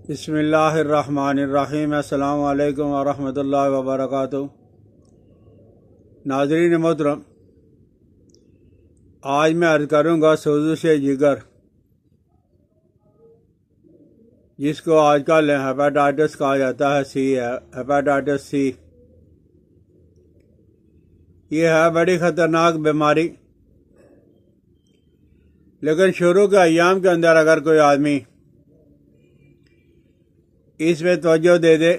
بسم اللہ الرحمن الرحیم۔ السلام علیکم ورحمۃ اللہ وبرکاتہ۔ ناظرین محترم، آج میں عرض کروں گا سوزش جگر، جس کو آج کل ہیپاٹائٹس کہا جاتا ہے، ہیپاٹائٹس سی۔ یہ ہے بڑی خطرناک بیماری، لیکن شروع کے ایام کے اندر اگر کوئی آدمی اس میں توجہ دے دے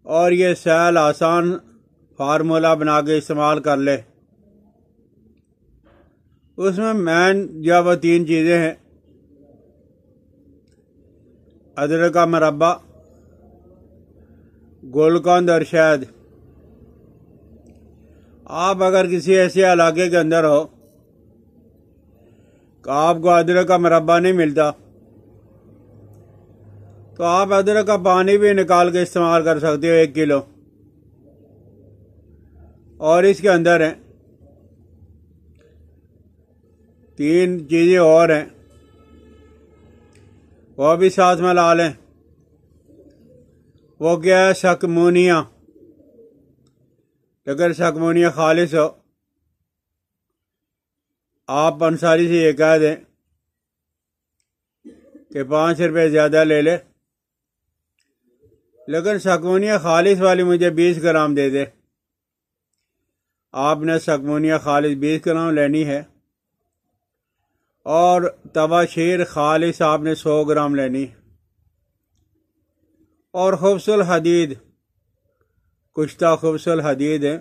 اور یہ سہل آسان فارمولہ بنا کے استعمال کر لے، اس میں مین جو وہ 3 چیزیں ہیں: ادرک کا مربع، گلقند اور شہد۔ آپ اگر کسی ایسے علاقے کے اندر ہو کہ آپ کو ادرک کا مربع نہیں ملتا، تو آپ ادرک کا پانی بھی نکال کے استعمال کر سکتے ہو 1 کلو، اور اس کے اندر ہیں 3 چیزیں اور ہیں، وہ بھی ساتھ میں لا لیں۔ وہ کیا ہے؟ سکمونیا۔ اگر سکمونیا خالص ہو، آپ پنساری سے یہ کہہ دیں کہ 5 روپے زیادہ لے لے، لیکن سکمونیا خالص والی مجھے 20 گرام دے دے۔ آپ نے سکمونیا خالص 20 گرام لینی ہے، اور تباشیر خالص آپ نے 100 گرام لینی ہے، اور خبز الحدید، کشتہ خبز الحدید ہے،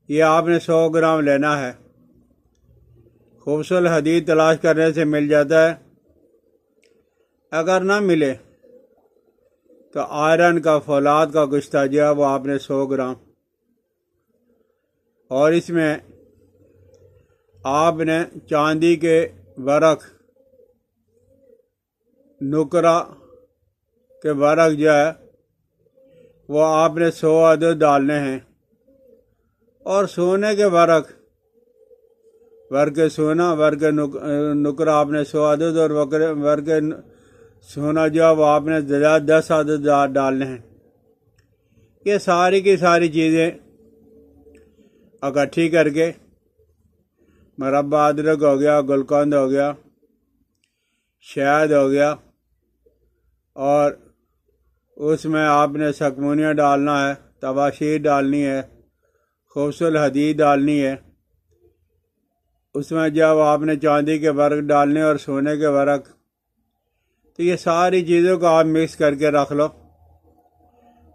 یہ آپ نے 100 گرام لینا ہے۔ خبز الحدید تلاش کرنے سے مل جاتا ہے، اگر نہ ملے تو آئرن کا، فولاد کا کشتہ جو ہے وہ آپ نے 100 گرام، اور اس میں آپ نے چاندی کے ورق، نکرا کے ورق جو ہے وہ آپ نے 100 عدد ڈالنے ہیں، اور سونے کے ورق سونا، نکرا آپ نے 100 عدد، اور ورق سونا جو ہے وہ آپ نے 10 عدد ڈالنے ہیں۔ یہ ساری کی ساری چیزیں اکٹھی کر کے، مربع ادرک ہو گیا، گلقند ہو گیا، شہد ہو گیا، اور اس میں آپ نے سکمونیا ڈالنا ہے، تباشیر ڈالنی ہے، خبز الحدید ڈالنی ہے، اس میں جب آپ نے چاندی کے ورق ڈالنے اور سونے کے ورق، تو یہ ساری چیزوں کو آپ مکس کر کے رکھ لو۔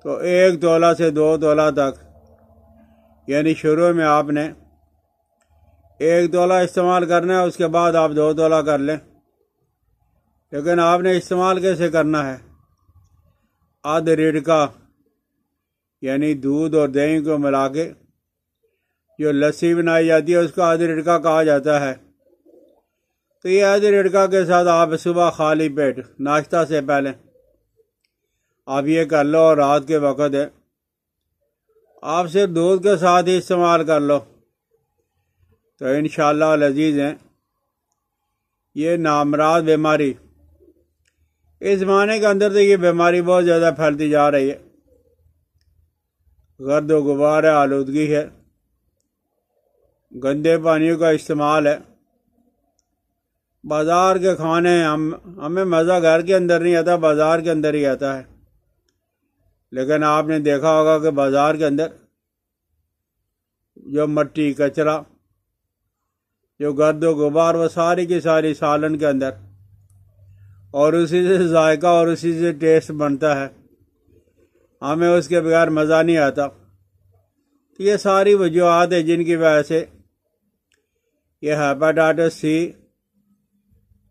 تو 1 تولہ سے 2 تولہ تک، یعنی شروع میں آپ نے 1 تولہ استعمال کرنا ہے، اس کے بعد آپ 2 تولہ کر لیں۔ لیکن آپ نے استعمال کیسے کرنا ہے؟ آدھ ریڑکا، یعنی دودھ اور دہی کو ملا کے جو لسی بنائی جاتی ہے، اس کو آدھ ریڑکا کہا جاتا ہے۔ تو یہ آدھ ریڑکا کے ساتھ آپ صبح خالی پیٹ، ناشتہ سے پہلے آپ یہ کر لو، اور رات کے وقت ہے آپ صرف دودھ کے ساتھ ہی استعمال کر لو، تو انشاءاللہ العزیز ہیں یہ نامراد بیماری، اس زمانے کے اندر تو یہ بیماری بہت زیادہ پھیلتی جا رہی ہے۔ گرد و غبار ہے، آلودگی ہے، گندے پانیوں کا استعمال ہے، بازار کے کھانے ہیں، ہمیں مزہ گھر کے اندر نہیں آتا، بازار کے اندر ہی آتا ہے۔ لیکن آپ نے دیکھا ہوگا کہ بازار کے اندر جو مٹی، کچرا، جو گرد و غبار، وہ ساری کی ساری سالن کے اندر، اور اسی سے ذائقہ اور اسی سے ٹیسٹ بنتا ہے، ہمیں اس کے بغیر مزہ نہیں آتا۔ تو یہ ساری وجوہات ہیں جن کی وجہ سے یہ ہیپاٹائٹس سی،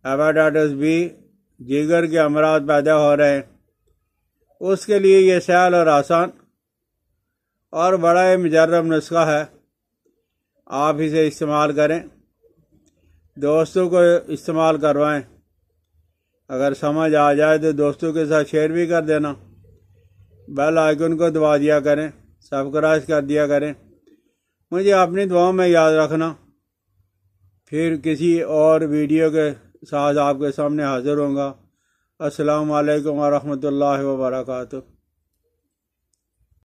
ہیپاٹائٹس بی، جگر کے امراض پیدا ہو رہے ہیں۔ اس کے لیے یہ سہل اور آسان اور بڑا مجرب نسخہ ہے، آپ اسے استعمال کریں، دوستوں کو استعمال کروائیں، اگر سمجھ آ جائے تو دوستوں کے ساتھ شیئر بھی کر دینا، بیل آئیکن کو دبا دیا کریں، سبسکرائب کر دیا کریں۔ مجھے اپنی دعاؤں میں یاد رکھنا۔ پھر کسی اور ویڈیو کے ساتھ آپ کے سامنے حاضر ہوں گا۔ السلام علیکم ورحمۃ اللہ وبرکاتہ۔